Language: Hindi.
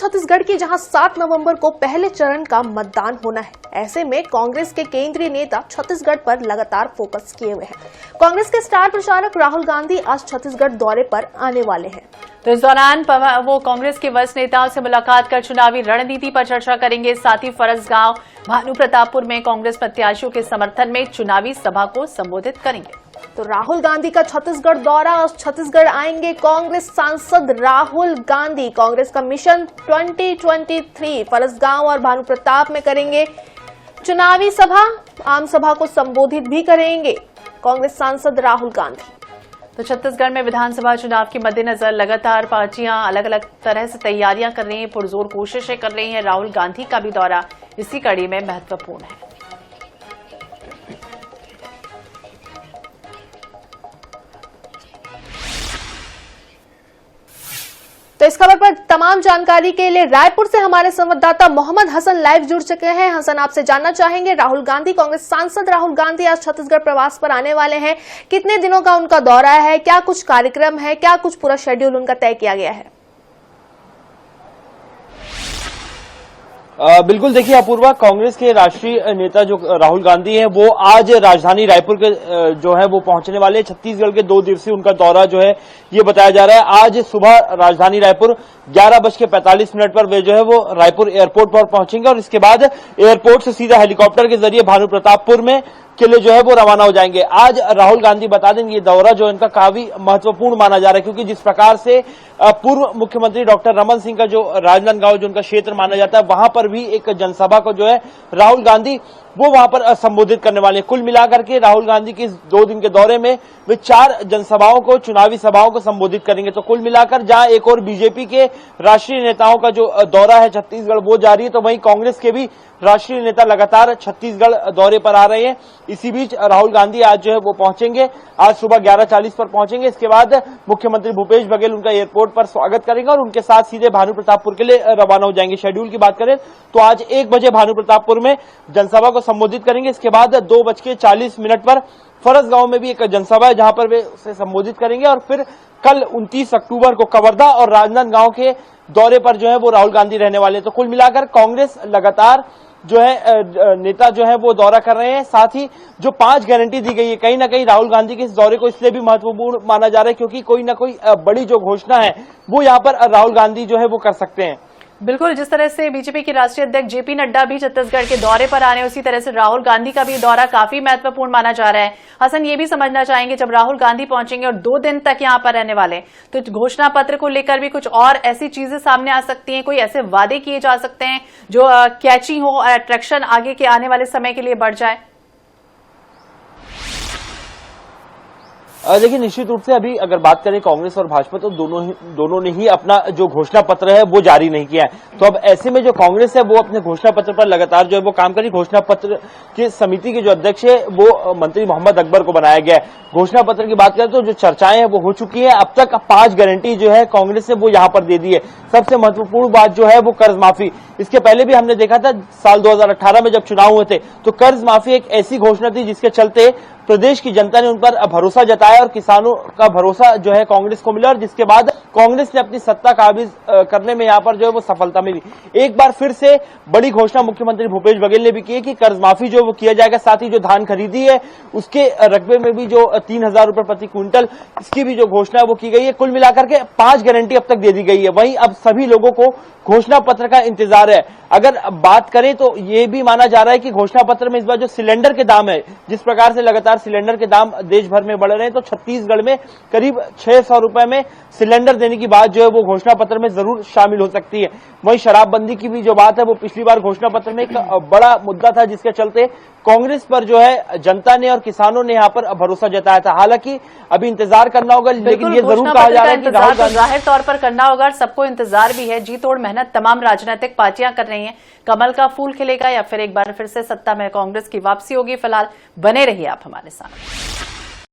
छत्तीसगढ़ की, जहां 7 नवंबर को पहले चरण का मतदान होना है। ऐसे में कांग्रेस के केंद्रीय नेता छत्तीसगढ़ पर लगातार फोकस किए हुए हैं। कांग्रेस के स्टार प्रचारक राहुल गांधी आज छत्तीसगढ़ दौरे पर आने वाले हैं। तो इस दौरान वो कांग्रेस के वरिष्ठ नेताओं से मुलाकात कर चुनावी रणनीति पर चर्चा करेंगे। साथ ही फरसगांव, भानु प्रतापपुर में कांग्रेस प्रत्याशियों के समर्थन में चुनावी सभा को संबोधित करेंगे। तो राहुल गांधी का छत्तीसगढ़ दौरा, छत्तीसगढ़ आएंगे कांग्रेस सांसद राहुल गांधी। कांग्रेस का मिशन 2023 फरसगांव और भानु प्रताप में करेंगे चुनावी सभा, आम सभा को संबोधित भी करेंगे कांग्रेस सांसद राहुल गांधी। तो छत्तीसगढ़ में विधानसभा चुनाव के मद्देनजर लगातार पार्टियां अलग अलग तरह से तैयारियां कर रही हैं, पुरजोर कोशिशें कर रही हैं। राहुल गांधी का भी दौरा इसी कड़ी में महत्वपूर्ण है। तो इस खबर पर तमाम जानकारी के लिए रायपुर से हमारे संवाददाता मोहम्मद हसन लाइव जुड़ चुके हैं। हसन, आपसे जानना चाहेंगे, राहुल गांधी, कांग्रेस सांसद राहुल गांधी आज छत्तीसगढ़ प्रवास पर आने वाले हैं। कितने दिनों का उनका दौरा है, क्या कुछ कार्यक्रम है, क्या कुछ पूरा शेड्यूल उनका तय किया गया है? बिल्कुल, देखिए अपूर्वा, कांग्रेस के राष्ट्रीय नेता जो राहुल गांधी हैं वो आज राजधानी रायपुर के जो है वो पहुंचने वाले हैं। छत्तीसगढ़ के 2 दिवसीय उनका दौरा जो है ये बताया जा रहा है। आज सुबह राजधानी रायपुर 11:45 पर वे जो है वो रायपुर एयरपोर्ट पर पहुंचेंगे और इसके बाद एयरपोर्ट से सीधा हेलीकॉप्टर के जरिए भानु प्रतापपुर में के लिए जो है वो रवाना हो जाएंगे। आज राहुल गांधी बता देंगे, ये दौरा जो इनका काफी महत्वपूर्ण माना जा रहा है, क्योंकि जिस प्रकार से पूर्व मुख्यमंत्री डॉक्टर रमन सिंह का जो राजनांदगांव जो उनका क्षेत्र माना जाता है, वहां पर भी एक जनसभा को जो है राहुल गांधी वो वहां पर संबोधित करने वाले हैं। कुल मिलाकर के राहुल गांधी के इस 2 दिन के दौरे में वे 4 जनसभाओं को, चुनावी सभाओं को संबोधित करेंगे। तो कुल मिलाकर जहां एक और बीजेपी के राष्ट्रीय नेताओं का जो दौरा है छत्तीसगढ़ वो जारी है, तो वहीं कांग्रेस के भी राष्ट्रीय नेता लगातार छत्तीसगढ़ दौरे पर आ रहे हैं। इसी बीच राहुल गांधी आज जो है वो पहुंचेंगे, आज सुबह 11:40 पर पहुंचेंगे। इसके बाद मुख्यमंत्री भूपेश बघेल उनका एयरपोर्ट पर स्वागत करेंगे और उनके साथ सीधे भानु प्रतापपुर के लिए रवाना हो जाएंगे। शेड्यूल की बात करें तो आज 1 बजे भानु प्रतापपुर में जनसभा को संबोधित करेंगे। इसके बाद 2:40 पर फरसगांव में भी एक जनसभा है जहां पर वे उसे संबोधित करेंगे और फिर कल 29 अक्टूबर को कवर्धा और राजनांदगांव के दौरे पर जो है वो राहुल गांधी रहने वाले हैं। तो कुल मिलाकर कांग्रेस लगातार जो है नेता जो है वो दौरा कर रहे हैं। साथ ही जो 5 गारंटी दी गई है, कहीं ना कहीं राहुल गांधी के इस दौरे को इसलिए भी महत्वपूर्ण माना जा रहा है क्योंकि कोई ना कोई बड़ी जो घोषणा है वो यहाँ पर राहुल गांधी जो है वो कर सकते हैं। बिल्कुल, जिस तरह से बीजेपी के राष्ट्रीय अध्यक्ष जेपी नड्डा भी छत्तीसगढ़ के दौरे पर आ रहे हैं, उसी तरह से राहुल गांधी का भी दौरा काफी महत्वपूर्ण माना जा रहा है। हसन, ये भी समझना चाहेंगे, जब राहुल गांधी पहुंचेंगे और 2 दिन तक यहां पर रहने वाले, तो घोषणा पत्र को लेकर भी कुछ और ऐसी चीजें सामने आ सकती हैं, कोई ऐसे वादे किए जा सकते हैं जो कैची हो और अट्रैक्शन आगे के आने वाले समय के लिए बढ़ जाए? देखिए, निश्चित रूप से अभी अगर बात करें कांग्रेस और भाजपा तो दोनों ने ही अपना जो घोषणा पत्र है वो जारी नहीं किया है। तो अब ऐसे में जो कांग्रेस है वो अपने घोषणा पत्र पर लगातार जो है वो काम करी। घोषणा पत्र की समिति के जो अध्यक्ष है वो मंत्री मोहम्मद अकबर को बनाया गया है। घोषणा पत्र की बात करें तो जो चर्चाएं हैं वो हो चुकी है। अब तक 5 गारंटी जो है कांग्रेस ने वो यहाँ पर दे दी है। सबसे महत्वपूर्ण बात जो है वो कर्ज माफी। इसके पहले भी हमने देखा था साल 2018 में जब चुनाव हुए थे तो कर्ज माफी एक ऐसी घोषणा थी जिसके चलते प्रदेश की जनता ने उन पर भरोसा जताया और किसानों का भरोसा जो है कांग्रेस को मिला और जिसके बाद कांग्रेस ने अपनी सत्ता काबिज करने में यहाँ पर जो है वो सफलता मिली। एक बार फिर से बड़ी घोषणा मुख्यमंत्री भूपेश बघेल ने भी की है कि कर्ज माफी जो वो किया जाएगा। साथ ही जो धान खरीदी है उसके रकबे में भी जो 3000 रुपए प्रति क्विंटल इसकी भी जो घोषणा है वो की गई है। कुल मिलाकर के 5 गारंटी अब तक दे दी गई है। वहीं अब सभी लोगों को घोषणा पत्र का इंतजार है। अगर बात करें तो ये भी माना जा रहा है कि घोषणा पत्र में इस बार जो सिलेंडर के दाम है, जिस प्रकार से लगातार सिलेंडर के दाम देश भर में बढ़ रहे हैं, तो छत्तीसगढ़ में करीब 600 रुपए में सिलेंडर देने की बात जो है वो घोषणा पत्र में जरूर शामिल हो सकती है। वहीं शराबबंदी की भी जो बात है वो पिछली बार घोषणा पत्र में एक बड़ा मुद्दा था जिसके चलते कांग्रेस पर जो है जनता ने और किसानों ने यहाँ पर भरोसा जताया था। हालांकि अभी इंतजार करना होगा, लेकिन ये जरूर कहा जा रहा है कि राहुल गांधी जाहिर तौर पर करना होगा। सबको इंतजार भी है, जी तोड़ मेहनत तमाम राजनीतिक पार्टियां कर रही हैं। कमल का फूल खिलेगा या फिर एक बार फिर से सत्ता में कांग्रेस की वापसी होगी? फिलहाल बने रहिए आप हमारे साथ।